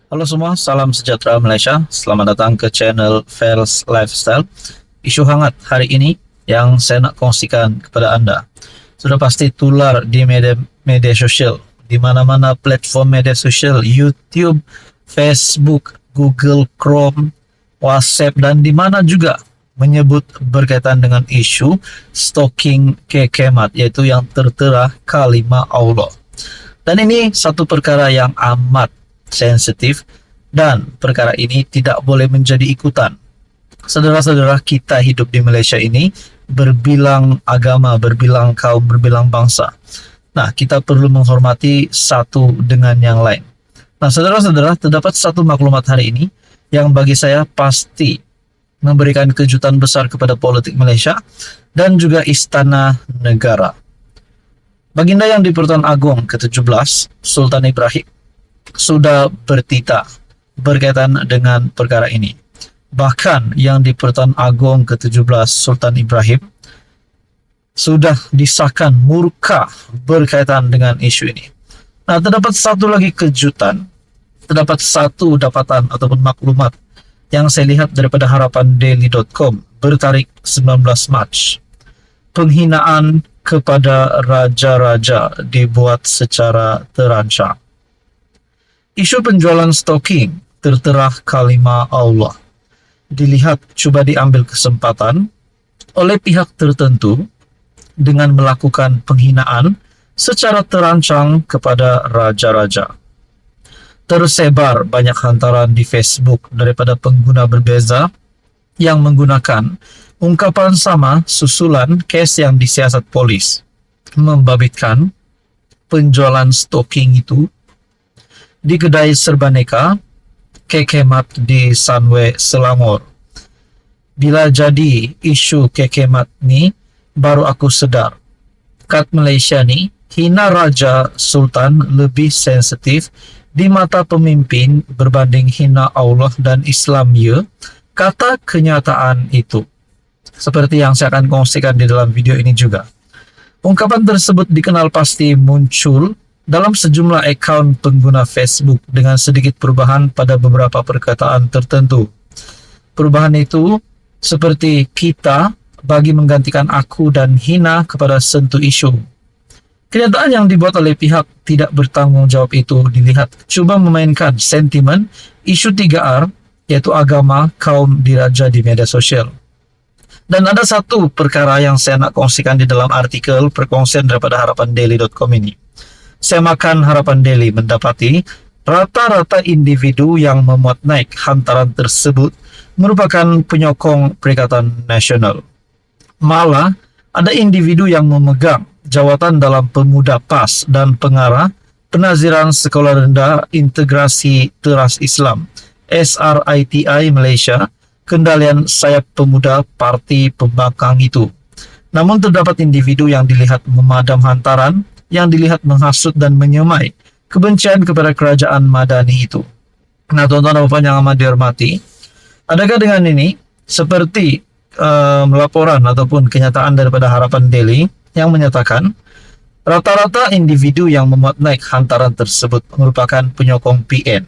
Halo semua, salam sejahtera Malaysia. Selamat datang ke channel Fels Lifestyle. Isu hangat hari ini yang saya nak kongsikan kepada anda sudah pasti tular di media sosial, di mana-mana platform media sosial, YouTube, Facebook, Google Chrome, WhatsApp, dan di mana juga menyebut berkaitan dengan isu stalking kekemat, yaitu yang tertera kalimah Allah. Dan ini satu perkara yang amat sensitif dan perkara ini tidak boleh menjadi ikutan. Saudara-saudara, kita hidup di Malaysia ini berbilang agama, berbilang kaum, berbilang bangsa. Nah, kita perlu menghormati satu dengan yang lain. Nah, saudara-saudara, terdapat satu maklumat hari ini yang bagi saya pasti memberikan kejutan besar kepada politik Malaysia dan juga istana negara. Baginda yang di Pertuan Agong ke-17, Sultan Ibrahim, sudah bertitah berkaitan dengan perkara ini. Bahkan yang di Pertuan Agong ke-17 Sultan Ibrahim sudah disahkan murka berkaitan dengan isu ini. Nah, terdapat satu lagi kejutan, terdapat satu dapatan ataupun maklumat yang saya lihat daripada harapandaily.com bertarik 19 Mac. Penghinaan kepada raja-raja dibuat secara terancam. Isu penjualan stalking tertera kalimah Allah dilihat cuba diambil kesempatan oleh pihak tertentu dengan melakukan penghinaan secara terancang kepada raja-raja. Tersebar banyak hantaran di Facebook daripada pengguna berbeza yang menggunakan ungkapan sama susulan kes yang disiasat polis membabitkan penjualan stalking itu di kedai serbaneka kekemat di Sunway Selangor. Bila jadi isu kekemat ni, baru aku sedar kat Malaysia ni hina raja sultan lebih sensitif di mata pemimpin berbanding hina Allah dan Islam ya. Kata kenyataan itu, seperti yang saya akan kongsikan di dalam video ini juga. Ungkapan tersebut dikenal pasti muncul dalam sejumlah akaun pengguna Facebook dengan sedikit perubahan pada beberapa perkataan tertentu. Perubahan itu seperti kita bagi menggantikan aku dan hina kepada sentuh isu. Kenyataan yang dibuat oleh pihak tidak bertanggung jawab itu dilihat cuba memainkan sentimen isu 3R, yaitu agama, kaum diraja di media sosial. Dan ada satu perkara yang saya nak kongsikan di dalam artikel perkongsian daripada harapandaily.com ini. Saya makan Harapan Daily mendapati rata-rata individu yang memuat naik hantaran tersebut merupakan penyokong Perikatan Nasional. Malah, ada individu yang memegang jawatan dalam Pemuda PAS dan pengarah Penaziran Sekolah Rendah Integrasi Teras Islam SRITI Malaysia, kendalian sayap pemuda Parti Pembangkang itu. Namun terdapat individu yang dilihat memadam hantaran, yang dilihat menghasut dan menyemai kebencian kepada kerajaan Madani itu. Nah, tuan-tuan dan puan yang amat dihormati, adakah dengan ini seperti laporan ataupun kenyataan daripada Harapan Daily yang menyatakan rata-rata individu yang memuat naik hantaran tersebut merupakan penyokong PN,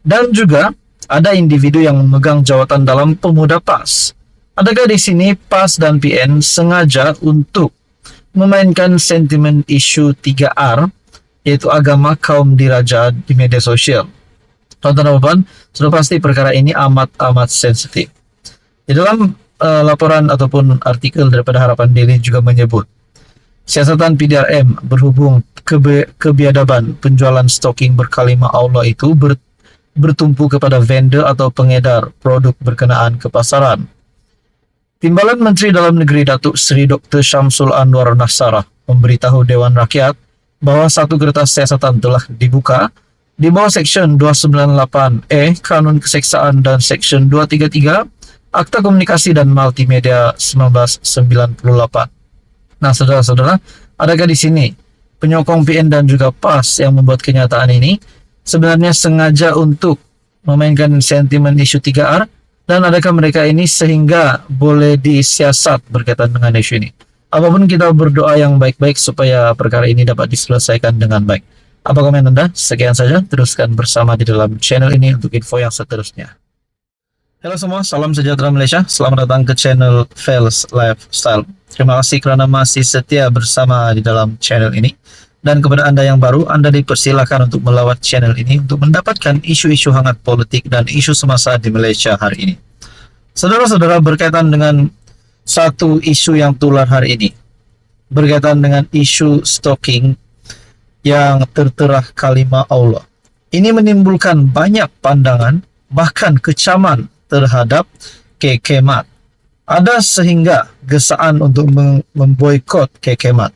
dan juga ada individu yang memegang jawatan dalam Pemuda PAS. Adakah di sini PAS dan PN sengaja untuk memainkan sentimen isu 3R, yaitu agama, kaum diraja di media sosial? Tuan-tuan dan puan, sudah pasti perkara ini amat sensitif. Di dalam laporan ataupun artikel daripada Harapan Daily juga menyebut siasatan PDRM berhubung kebiadaban penjualan stalking berkalimah Allah itu bertumpu kepada vendor atau pengedar produk berkenaan ke pasaran. Timbalan Menteri Dalam Negeri Datuk Seri Dr. Syamsul Anwar Nasarah memberitahu Dewan Rakyat bahawa satu kertas siasatan telah dibuka di bawah Seksyen 298A Kanun Keseksaan dan Seksyen 233 Akta Komunikasi dan Multimedia 1998. Nah, saudara-saudara, adakah di sini penyokong PN dan juga PAS yang membuat kenyataan ini sebenarnya sengaja untuk memainkan sentimen isu 3R? Dan adakah mereka ini sehingga boleh disiasat berkaitan dengan isu ini? Apapun kita berdoa yang baik-baik supaya perkara ini dapat diselesaikan dengan baik. Apa komen Anda? Sekian saja, teruskan bersama di dalam channel ini untuk info yang seterusnya. Halo semua, salam sejahtera Malaysia. Selamat datang ke channel Fels Lifestyle. Terima kasih kerana masih setia bersama di dalam channel ini. Dan kepada Anda yang baru, Anda dipersilakan untuk melawat channel ini untuk mendapatkan isu-isu hangat politik dan isu semasa di Malaysia hari ini. Saudara-saudara, berkaitan dengan satu isu yang tular hari ini, berkaitan dengan isu stalking yang tertera kalimat Allah. Ini menimbulkan banyak pandangan, bahkan kecaman terhadap KK Mat. Ada sehingga gesaan untuk memboikot KK Mat.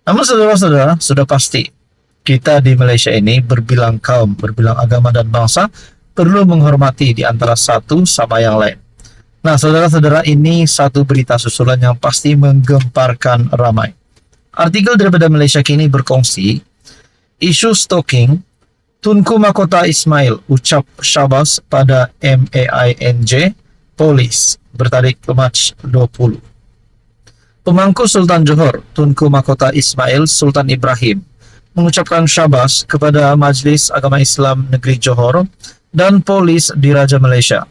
Namun saudara-saudara, sudah pasti kita di Malaysia ini berbilang kaum, berbilang agama dan bangsa perlu menghormati di antara satu sama yang lain. Nah, saudara-saudara, ini satu berita susulan yang pasti menggemparkan ramai. Artikel daripada Malaysia Kini berkongsi, isu stalking, Tunku Mahkota Ismail ucap syabas pada MAINJ Polis bertarik Mac 20. Pemangku Sultan Johor, Tunku Mahkota Ismail Sultan Ibrahim, mengucapkan syabas kepada Majlis Agama Islam Negeri Johor dan Polis Diraja Malaysia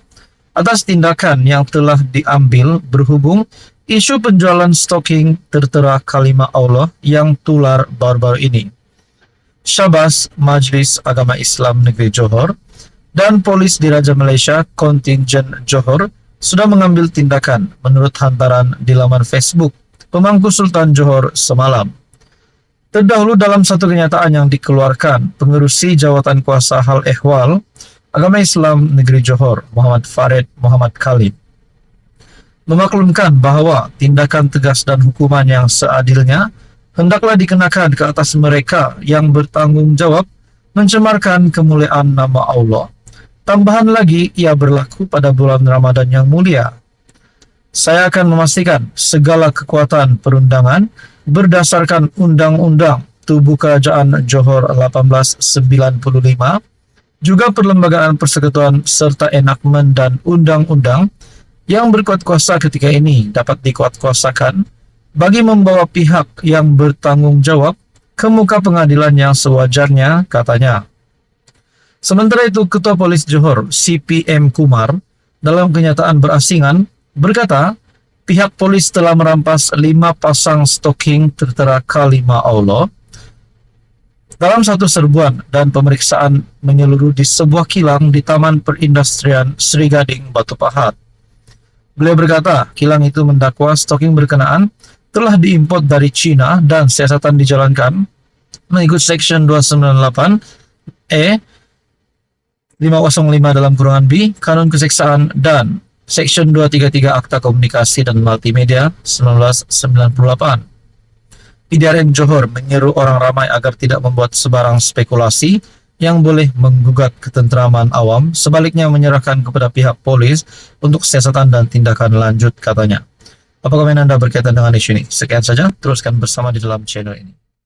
atas tindakan yang telah diambil berhubung isu penjualan stalking tertera kalimat Allah yang tular baru-baru ini. Syabas Majlis Agama Islam Negeri Johor dan Polis Diraja Malaysia Kontingen Johor sudah mengambil tindakan menurut hantaran di laman Facebook Pemangku Sultan Johor semalam. Terdahulu dalam satu kenyataan yang dikeluarkan, Pengerusi Jawatan Kuasa Hal Ehwal Agama Islam Negeri Johor, Muhammad Farid Muhammad Khalid, memaklumkan bahawa tindakan tegas dan hukuman yang seadilnya hendaklah dikenakan ke atas mereka yang bertanggungjawab mencemarkan kemuliaan nama Allah. Tambahan lagi, ia berlaku pada bulan Ramadan yang mulia. Saya akan memastikan segala kekuatan perundangan berdasarkan Undang-Undang Tubuh Kerajaan Johor 1895, juga Perlembagaan Persekutuan serta enakmen dan undang-undang yang berkuat kuasa ketika ini dapat dikuatkuasakan bagi membawa pihak yang bertanggung jawab ke muka pengadilan yang sewajarnya, katanya. Sementara itu, Ketua Polis Johor, CPM Kumar, dalam kenyataan berasingan, berkata, pihak polis telah merampas 5 pasang stocking tertera kalimat Allah dalam satu serbuan dan pemeriksaan menyeluruh di sebuah kilang di Taman Perindustrian Sri Gading, Batu Pahat. Beliau berkata, kilang itu mendakwa stocking berkenaan telah diimport dari China dan siasatan dijalankan mengikut Section 298E 505 dalam kurungan B Kanun Keseksaan dan Section 233 Akta Komunikasi dan Multimedia 1998. PDRM Johor menyeru orang ramai agar tidak membuat sebarang spekulasi yang boleh menggugat ketenteraman awam, sebaliknya menyerahkan kepada pihak polis untuk siasatan dan tindakan lanjut, katanya. Apa komen Anda berkaitan dengan isu ini? Sekian saja, teruskan bersama di dalam channel ini.